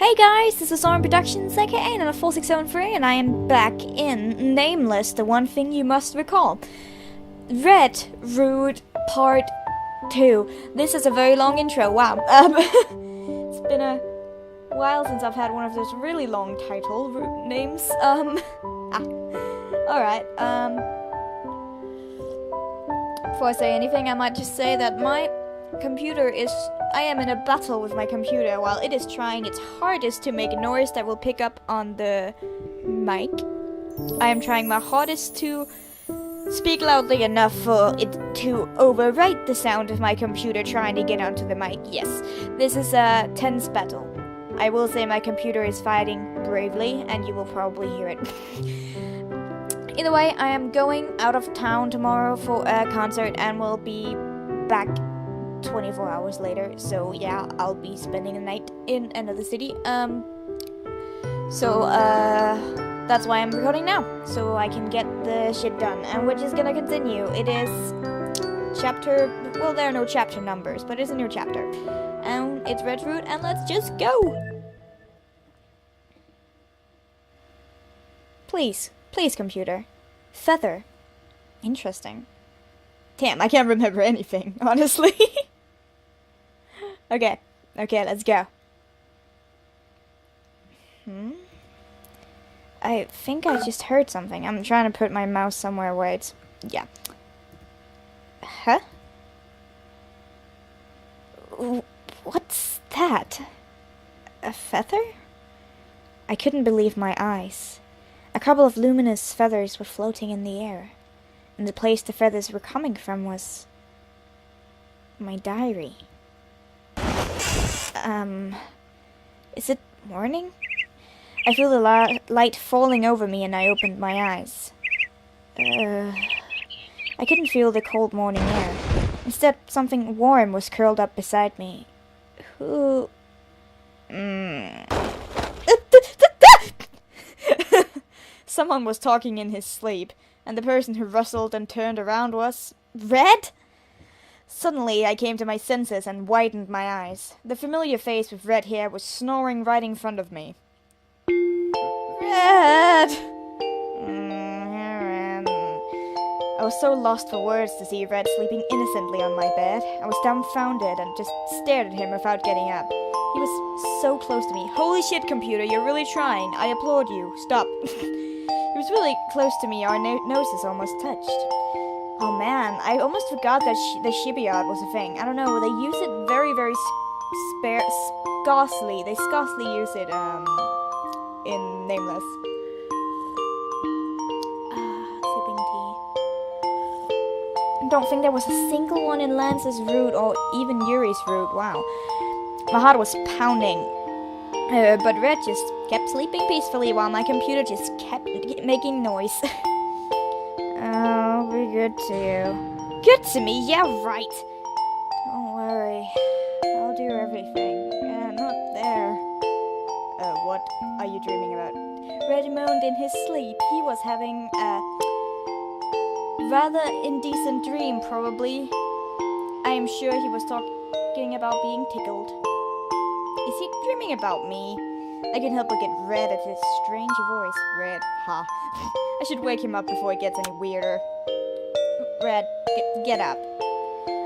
Hey guys, this is Orin Productions, aka Nana 4673, and I am back in Nameless, the one thing you must recall. Red Root Part 2. This is a very long intro, wow. It's been a while since I've had one of those really long title root names. Alright, before I say anything, I might just say that my computer is... I am in a battle with my computer while it is trying its hardest to make a noise that will pick up on the mic. I am trying my hardest to speak loudly enough for it to overwrite the sound of my computer trying to get onto the mic. Yes, this is a tense battle. I will say my computer is fighting bravely, and you will probably hear it. Either way, I am going out of town tomorrow for a concert and will be back 24 hours later, so yeah, I'll be spending the night in another city. That's why I'm recording now, so I can get the shit done, and we're just gonna continue. It is chapter, well, there are no chapter numbers, but it's a new chapter, and it's Red Root, and let's just go! Please, computer. Feather. Interesting. Damn, I can't remember anything, honestly. Okay, let's go. I think I just heard something. I'm trying to put my mouse somewhere where it's... yeah. Huh? What's that? A feather? I couldn't believe my eyes. A couple of luminous feathers were floating in the air. And the place the feathers were coming from was... my diary. Is it morning? I feel the light falling over me and I opened my eyes. I couldn't feel the cold morning air. Instead, something warm was curled up beside me. Who... Someone was talking in his sleep, and the person who rustled and turned around was... Red? Suddenly, I came to my senses and widened my eyes. The familiar face with red hair was snoring right in front of me. Red! I was so lost for words to see Red sleeping innocently on my bed. I was dumbfounded and just stared at him without getting up. He was so close to me. Holy shit, computer, you're really trying. I applaud you. Stop. He was really close to me. Our noses almost touched. Oh man, I almost forgot that the shibiyard was a thing. I don't know, they use it very, very scarcely. They scarcely use it, in Nameless. Sipping tea. I don't think there was a single one in Lance's route or even Yuri's route. Wow. My heart was pounding. But Red just kept sleeping peacefully while my computer just kept making noise. I'll be good to you. Good to me? Yeah, right. Don't worry. I'll do everything. Yeah, not there. What are you dreaming about? Red moaned in his sleep. He was having a rather indecent dream, probably. I am sure he was talking about being tickled. Is he dreaming about me? I couldn't help but get red at his strange voice. Red, ha. I should wake him up before it gets any weirder. Red, get up.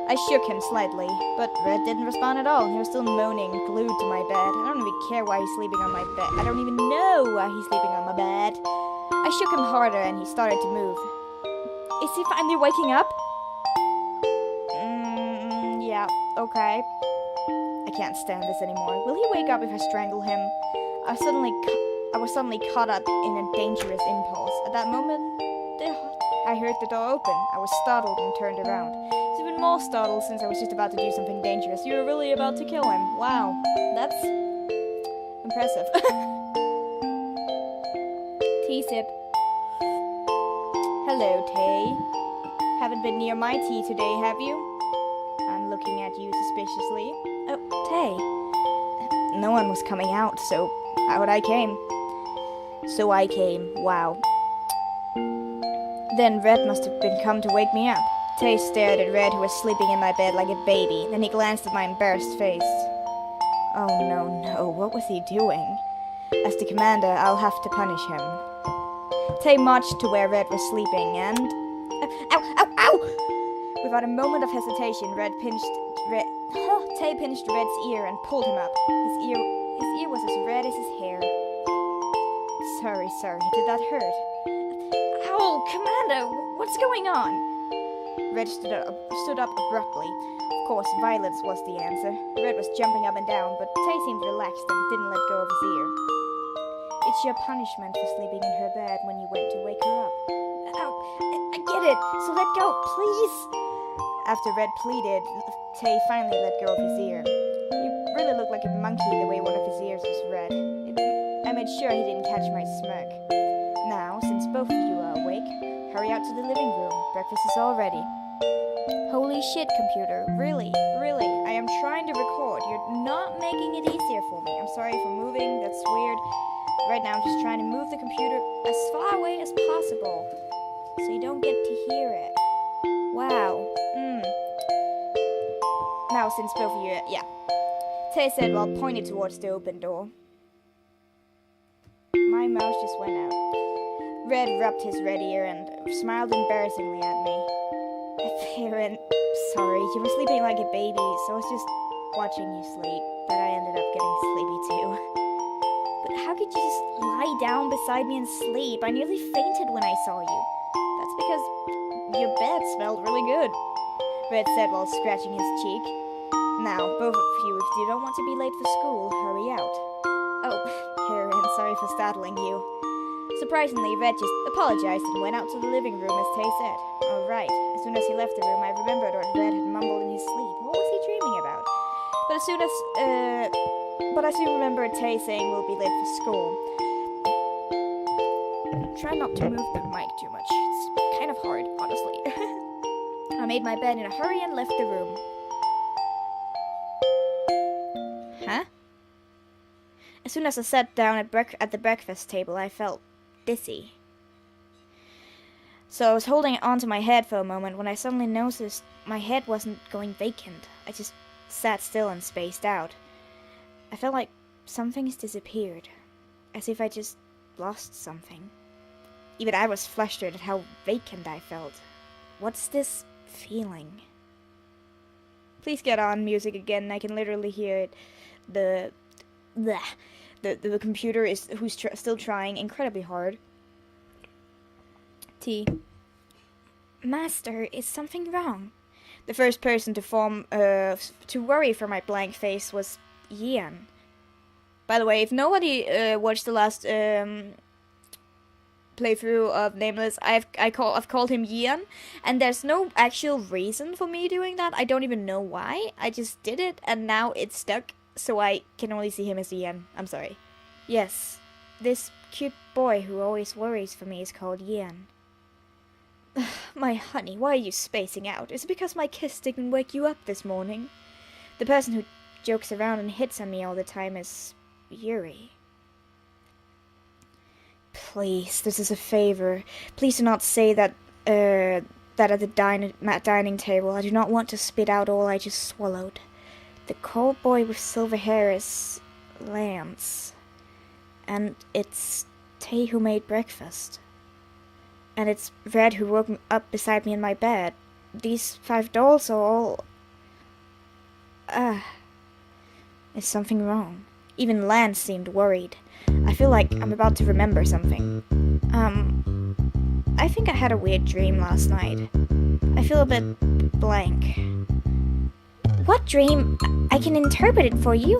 I shook him slightly, but Red didn't respond at all. He was still moaning, glued to my bed. I don't even care why he's sleeping on my bed. I don't even know why he's sleeping on my bed. I shook him harder and he started to move. Is he finally waking up? Yeah, okay. I can't stand this anymore. Will he wake up if I strangle him? I was suddenly caught up in a dangerous impulse. At that moment, I heard the door open. I was startled and turned around. I was even more startled since I was just about to do something dangerous. You were really about to kill him. Wow, that's impressive. Tea sip. Hello, Tay. Haven't been near my tea today, have you? I'm looking at you suspiciously. Oh, Tay. No one was coming out, so out I came. So I came, wow. Then Red must have been come to wake me up. Tay stared at Red, who was sleeping in my bed like a baby. Then he glanced at my embarrassed face. Oh no, what was he doing? As the commander, I'll have to punish him. Tay marched to where Red was sleeping and... Ow! Without a moment of hesitation, Tay pinched Red's ear and pulled him up. His ear was as red as his hair. Sorry, did that hurt? Ow, Commander, what's going on? Red stood up abruptly. Of course, violence was the answer. Red was jumping up and down, but Tay seemed relaxed and didn't let go of his ear. It's your punishment for sleeping in her bed when you went to wake her up. Ow, I get it, so let go, please. After Red pleaded, Tay finally let go of his ear. He really looked like a monkey the way one of his ears was red. I made sure he didn't catch my smirk. Now, since both of you are awake, hurry out to the living room. Breakfast is all ready. Holy shit, computer. Really, I am trying to record. You're not making it easier for me. I'm sorry for moving, that's weird. Right now I'm just trying to move the computer as far away as possible, so you don't get to hear it. Wow. Now, since both of you, yeah. Tay said while pointing towards the open door. My mouse just went out. Red rubbed his red ear and smiled embarrassingly at me. Parent, sorry, you were sleeping like a baby, so I was just watching you sleep, but I ended up getting sleepy too. But how could you just lie down beside me and sleep? I nearly fainted when I saw you. That's because your bed smelled really good, Red said while scratching his cheek. Now, both of you, if you don't want to be late for school, hurry out. Oh, parent, sorry for startling you. Surprisingly, Red just apologized and went out to the living room as Tay said. Alright, as soon as he left the room, I remembered what Red had mumbled in his sleep. What was he dreaming about? But I soon remembered Tay saying we'll be late for school. Try not to move the mic too much. It's kind of hard, honestly. I made my bed in a hurry and left the room. Huh? As soon as I sat down at the breakfast table, I felt dizzy. So I was holding on to my head for a moment when I suddenly noticed my head wasn't going vacant. I just sat still and spaced out. I felt like something's disappeared, as if I just lost something. Even I was flustered at how vacant I felt. What's this feeling? Please get on music again. I can literally hear it. The computer is still trying incredibly hard. T. Master, is something wrong? The first person to worry for my blank face was Ian. By the way, if nobody watched the last playthrough of Nameless, I've called him Ian, and there's no actual reason for me doing that. I don't even know why. I just did it, and now it's stuck, so I can only see him as Ian. I'm sorry. Yes, this cute boy who always worries for me is called Ian. My honey, why are you spacing out? Is it because my kiss didn't wake you up this morning? The person who jokes around and hits on me all the time is Yuri. Please, this is a favor. Please do not say that at the dining table. I do not want to spit out all I just swallowed. The cold boy with silver hair is Lance. And it's Tay who made breakfast. And it's Red who woke up beside me in my bed. These 5 dolls are all... Is something wrong? Even Lance seemed worried. I feel like I'm about to remember something. I think I had a weird dream last night. I feel a bit blank. What dream? I can interpret it for you.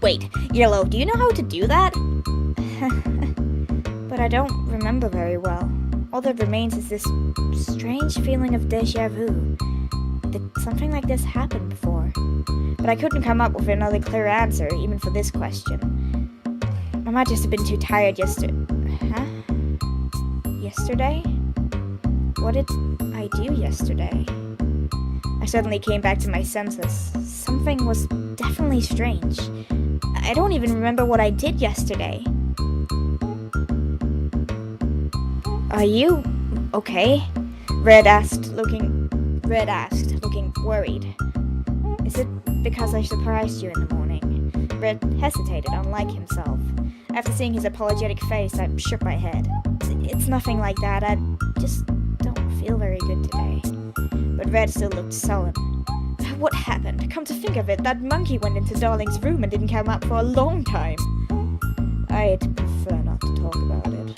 Wait, Yellow, do you know how to do that? But I don't remember very well. All that remains is this strange feeling of déjà vu. That something like this happened before. But I couldn't come up with another clear answer, even for this question. I might just have been too tired yesterday. Yesterday? What did I do yesterday? I suddenly came back to my senses. Something was definitely strange. I don't even remember what I did yesterday. Are you okay? Red asked, looking worried. Is it because I surprised you in the morning? Red hesitated, unlike himself. After seeing his apologetic face, I shook my head. It's nothing like that, I just don't feel very good today. But Red still looked sullen. What happened? Come to think of it, that monkey went into Darling's room and didn't come out for a long time. I'd prefer not to talk about it.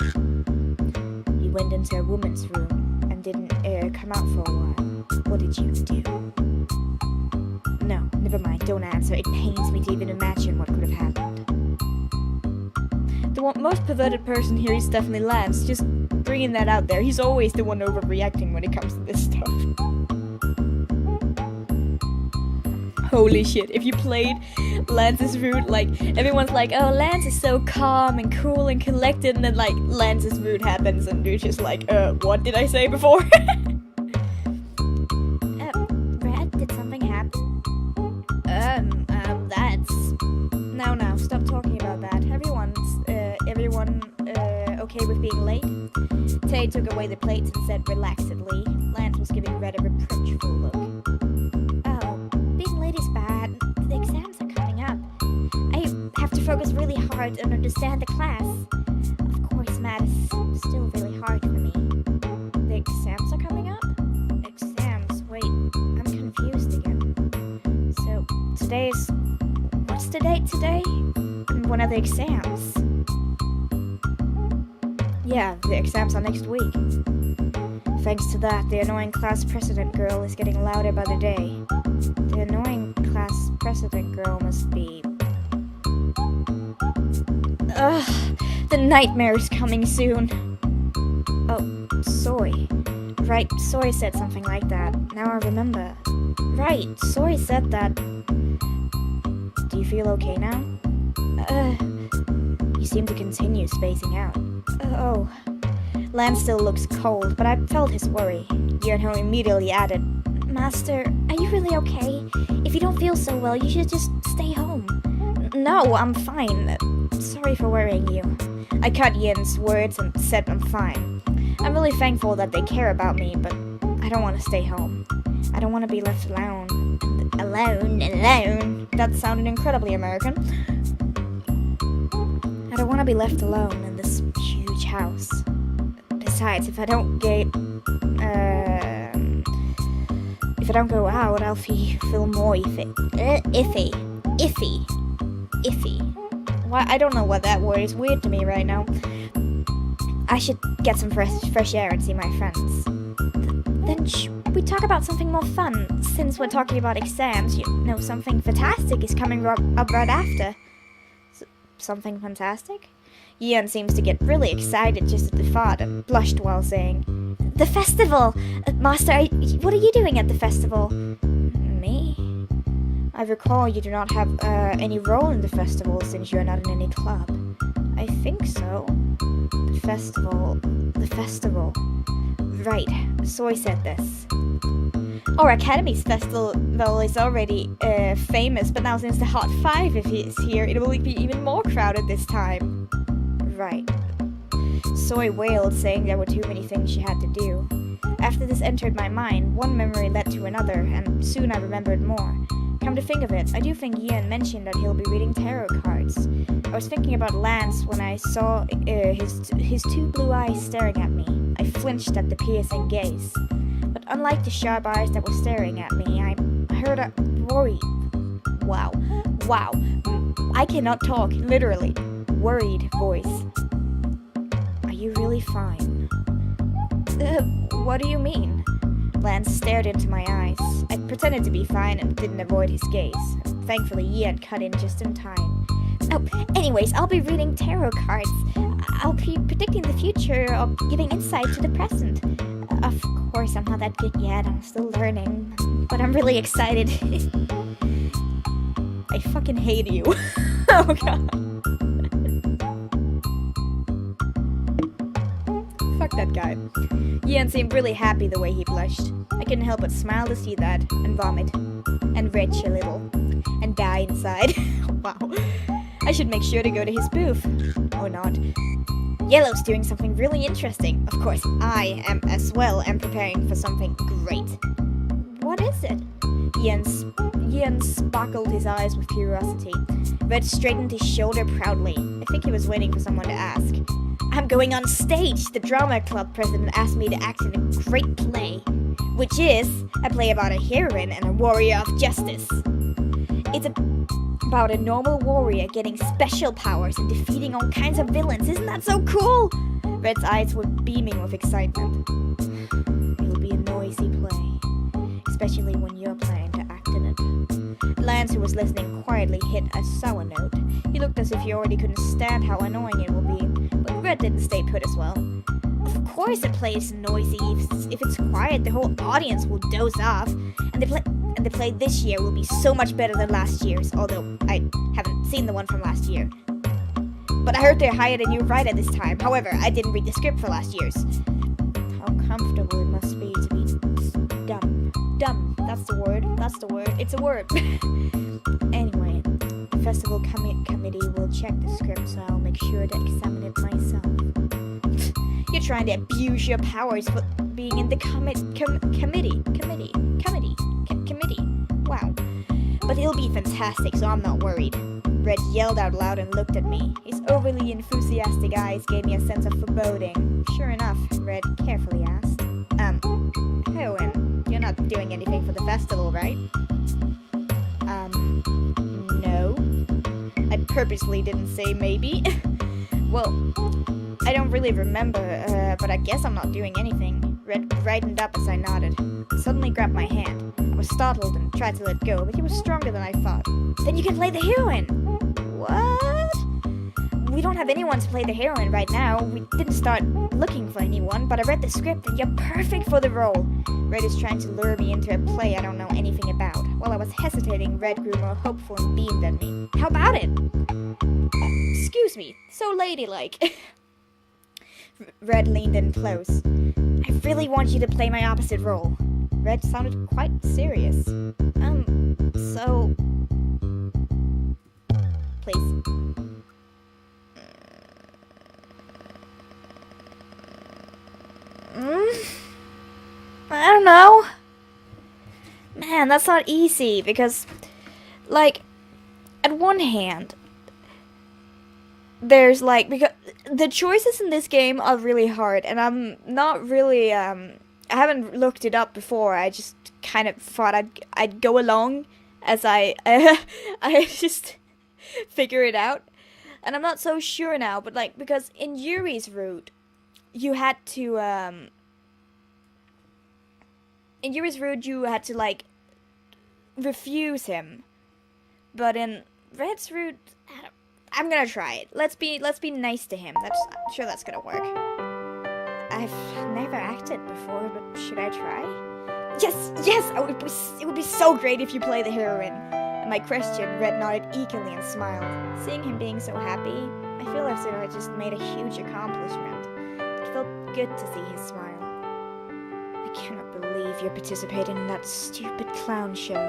He went into a woman's room and didn't come out for a while. What did you do? No, never mind, don't answer. It pains me to even imagine what could have happened. The most perverted person here is definitely Lance. Just bringing that out there. He's always the one overreacting when it comes to this stuff. Holy shit, if you played Lance's route, like, everyone's like, oh, Lance is so calm and cool and collected, and then, like, Lance's route happens, and you're just like, what did I say before? Red, did something happen? That's... Now, stop talking about that. Everyone, okay with being late? Tay took away the plates and said relaxedly. Lance was giving Red a reproachful look. Is bad. The exams are coming up. I have to focus really hard and understand the class. Of course, math is still really hard for me. The exams are coming up? Exams? Wait, I'm confused again. So, today's... What's the date today? When are the exams? Yeah, the exams are next week. Thanks to that, the annoying class president girl is getting louder by the day. The annoying class president girl must be... Ugh, the nightmare is coming soon. Oh, Soy. Right, Soy said something like that. Now I remember. Right, Soy said that. Do you feel okay now? You seem to continue spacing out. Oh. Lance still looks cold, but I felt his worry. Yunho immediately added, Master, are you really okay? If you don't feel so well, you should just stay home. No, I'm fine. Sorry for worrying you. I cut Yin's words and said I'm fine. I'm really thankful that they care about me, but I don't want to stay home. I don't want to be left alone. Alone. That sounded incredibly American. I don't want to be left alone in this huge house. Besides, if I don't go out, I'll feel more iffy. Why? I don't know what that word is. Weird to me right now. I should get some fresh air and see my friends. Then we talk about something more fun. Since we're talking about exams, you know, something fantastic is coming up right after. Something fantastic? Ian seems to get really excited just at the thought and blushed while saying, The festival! Master, what are you doing at the festival? Me? I recall you do not have any role in the festival since you are not in any club. I think so. The festival. Right, Soy said this. Our Academy's festival is already famous, but now since the Hot 5 is here, it will be even more crowded this time. Right. Soy wailed, saying there were too many things she had to do. After this entered my mind, one memory led to another, and soon I remembered more. Come to think of it, I do think Ian mentioned that he'll be reading tarot cards. I was thinking about Lance when I saw his two blue eyes staring at me. I flinched at the piercing gaze. But unlike the sharp eyes that were staring at me, I heard a worried... Wow. I cannot talk, literally. Worried voice. Are you really fine? What do you mean? Lance stared into my eyes. I pretended to be fine and didn't avoid his gaze. Thankfully, Ian cut in just in time. Oh, anyways, I'll be reading tarot cards. I'll be predicting the future or giving insight to the present. Of course, I'm not that good yet. I'm still learning. But I'm really excited. I fucking hate you. Oh, God. Fuck that guy. Ian seemed really happy the way he blushed. I couldn't help but smile to see that, and vomit, and retch a little, and die inside. Wow. I should make sure to go to his booth. Or not. Yellow's doing something really interesting. Of course, I am as well and preparing for something great. What is it? Ian sparkled his eyes with curiosity. Red straightened his shoulder proudly. I think he was waiting for someone to ask. I'm going on stage! The drama club president asked me to act in a great play. Which is a play about a heroine and a warrior of justice. It's about a normal warrior getting special powers and defeating all kinds of villains. Isn't that so cool? Red's eyes were beaming with excitement. It'll be a noisy play, especially when you're planning to act in it. Lance, who was listening quietly, hit a sour note. He looked as if he already couldn't stand how annoying it will be, but Red didn't stay put as well. Of course a play is noisy. If it's quiet, the whole audience will doze off, and the play this year will be so much better than last year's, although I haven't seen the one from last year. But I heard they hired a new writer this time. However, I didn't read the script for last year's. How comfortable it must be to be dumb. Dumb. That's the word. It's a word. Anyway, the festival committee will check the script, so I'll make sure to examine it myself. You're trying to abuse your powers for being in the committee. Wow. But it'll be fantastic, so I'm not worried. Red yelled out loud and looked at me. His overly enthusiastic eyes gave me a sense of foreboding. Sure enough, Red carefully asked. Heroine, you're not doing anything for the festival, right? No. I purposely didn't say maybe. Well, I don't really remember, but I guess I'm not doing anything. Red brightened up as I nodded. He suddenly grabbed my hand. I was startled and tried to let go, but he was stronger than I thought. Then you can play the heroine! What? We don't have anyone to play the heroine right now. We didn't start looking for anyone, but I read the script and you're perfect for the role. Red is trying to lure me into a play I don't know anything about. While I was hesitating, Red grew more hopeful and beamed at me. How about it? Excuse me, so ladylike. Red leaned in close. I really want you to play my opposite role. Red sounded quite serious. So... Please. I don't know. Man, that's not easy, because, like, at one hand, there's, like, because the choices in this game are really hard, and I'm not really, I haven't looked it up before. I just kind of thought I'd go along as I just figure it out. And I'm not so sure now, but, like, because in Yuri's route, you had to, like, refuse him. But in Red's route, I'm gonna try it. Let's be nice to him. I'm sure that's gonna work. I've never acted before, but should I try? Yes! It would be so great if you play the heroine. At my question, Red nodded eagerly and smiled. Seeing him being so happy, I feel as if I just made a huge accomplishment. It felt good to see his smile. I cannot believe you're participating in that stupid clown show,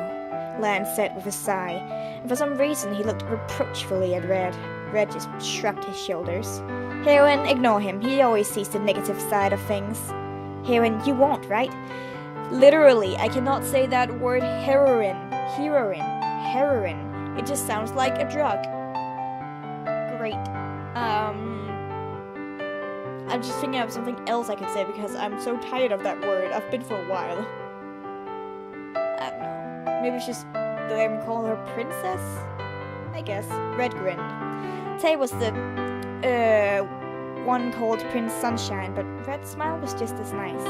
Lance said with a sigh, and for some reason he looked reproachfully at Red. Red just shrugged his shoulders. Heroine, ignore him. He always sees the negative side of things. Heroine, you won't, right? Literally, I cannot say that word heroine. It just sounds like a drug. Great. I'm just thinking of something else I could say because I'm so tired of that word. I've been for a while. I don't know. Maybe it's just, do I even call her princess? I guess. Red grinned. Tay was the, one called Prince Sunshine, but Red's smile was just as nice.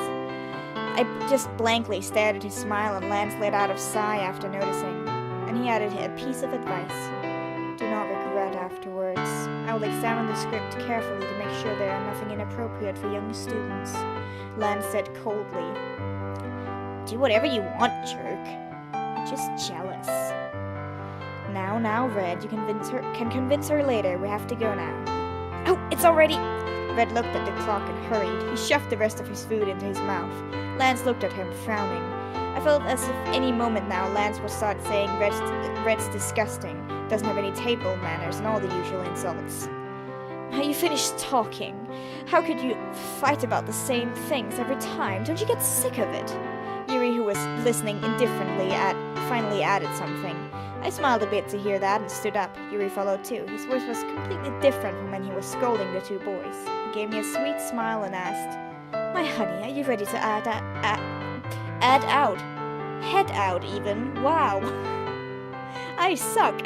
I just blankly stared at his smile, and Lance let out a sigh after noticing. And he added a piece of advice. Do not regret afterwards. I will examine the script carefully to make sure there are nothing inappropriate for young students. Lance said coldly. Do whatever you want, jerk. I'm just jealous. Now, Red, you can convince her later. We have to go now. Oh, it's already... Red looked at the clock and hurried. He shoved the rest of his food into his mouth. Lance looked at him, frowning. I felt as if any moment now Lance would start saying Red's disgusting, doesn't have any table manners, and all the usual insults. Are you finished talking? How could you fight about the same things every time? Don't you get sick of it? Yuri, who was listening indifferently, finally added something. I smiled a bit to hear that and stood up. Yuri followed too. His voice was completely different from when he was scolding the two boys. He gave me a sweet smile and asked, "My honey, are you ready to add out? Head out even? Wow. I suck."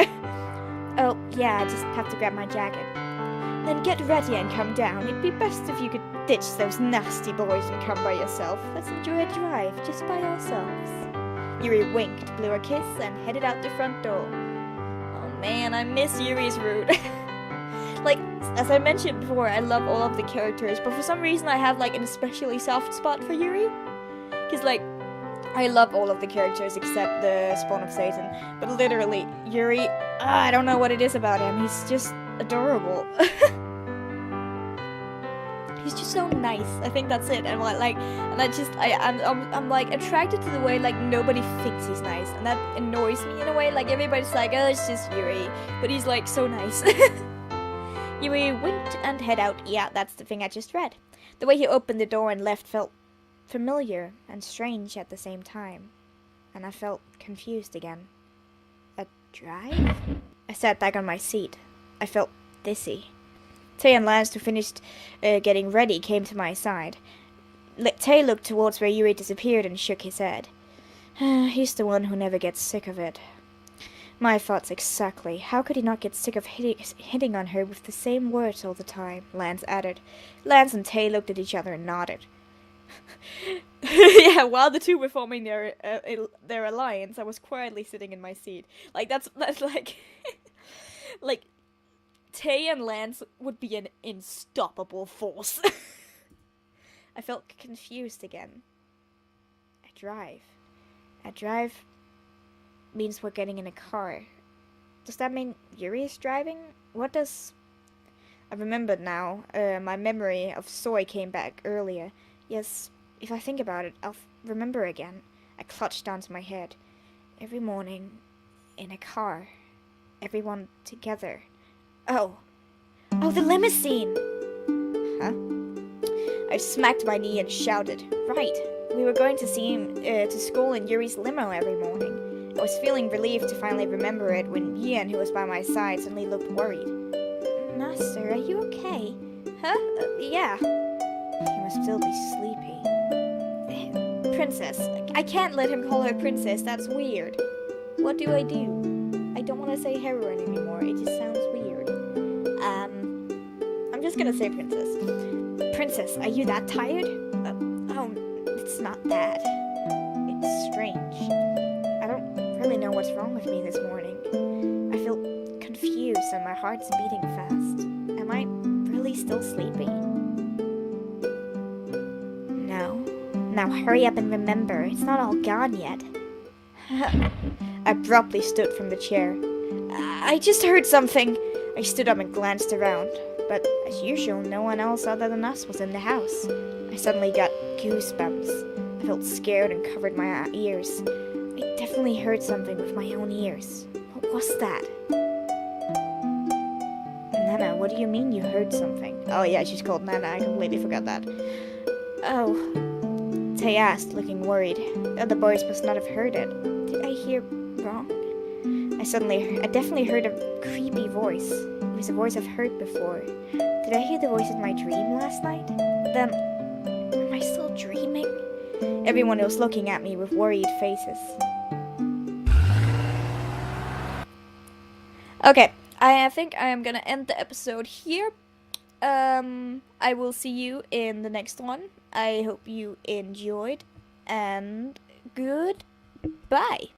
"Oh, yeah, I just have to grab my jacket." "Then get ready and come down. It'd be best if you could ditch those nasty boys and come by yourself. Let's enjoy a drive just by ourselves." Yuri winked, blew a kiss, and headed out the front door. Oh man, I miss Yuri's route. Like, as I mentioned before, I love all of the characters, but for some reason I have, like, an especially soft spot for Yuri. Because, like, I love all of the characters except the Spawn of Satan. But literally, Yuri, I don't know what it is about him. He's just adorable. He's just so nice. I think that's it. And I'm like attracted to the way like nobody thinks he's nice, and that annoys me in a way. Like everybody's like, "Oh, it's just Yuri," but he's like so nice. Yuri winked and head out. Yeah, that's the thing I just read. The way he opened the door and left felt familiar and strange at the same time, and I felt confused again. A drive? I sat back on my seat. I felt dizzy. Tay and Lance, who finished getting ready, came to my side. Tay looked towards where Yuri disappeared and shook his head. He's the one who never gets sick of it. My thoughts exactly. How could he not get sick of hitting on her with the same words all the time? Lance added. Lance and Tay looked at each other and nodded. Yeah, while the two were forming their alliance, I was quietly sitting in my seat. Like that's like, like. Tay and Lance would be an unstoppable force. I felt confused again. A drive. A drive means we're getting in a car. Does that mean Yuri is driving? What does... I remembered now. My memory of Soy came back earlier. Yes, if I think about it, I'll remember again. I clutched onto my head. Every morning, in a car. Everyone together. Oh, the limousine! Huh? I smacked my knee and shouted. Right, we were going to see him to school in Yuri's limo every morning. I was feeling relieved to finally remember it when Ian, who was by my side, suddenly looked worried. Master, are you okay? Huh? Yeah. He must still be sleepy. Princess. I can't let him call her princess, that's weird. What do? I don't want to say heroine anymore, it just sounds weird. I'm just gonna say princess. Princess, are you that tired? Oh, it's not that. It's strange. I don't really know what's wrong with me this morning. I feel confused and my heart's beating fast. Am I really still sleepy? No. Now hurry up and remember, it's not all gone yet. I abruptly stood from the chair. I just heard something. I stood up and glanced around, but as usual, no one else other than us was in the house. I suddenly got goosebumps. I felt scared and covered my ears. I definitely heard something with my own ears. What was that? Nana, what do you mean you heard something? Oh yeah, she's called Nana. I completely forgot that. Oh, Tay asked, looking worried. The other boys must not have heard it. Did I hear wrong? I definitely heard a creepy voice. It was a voice I've heard before. Did I hear the voice in my dream last night? Then, am I still dreaming? Everyone was looking at me with worried faces. Okay, I think I am gonna end the episode here. I will see you in the next one. I hope you enjoyed, and goodbye.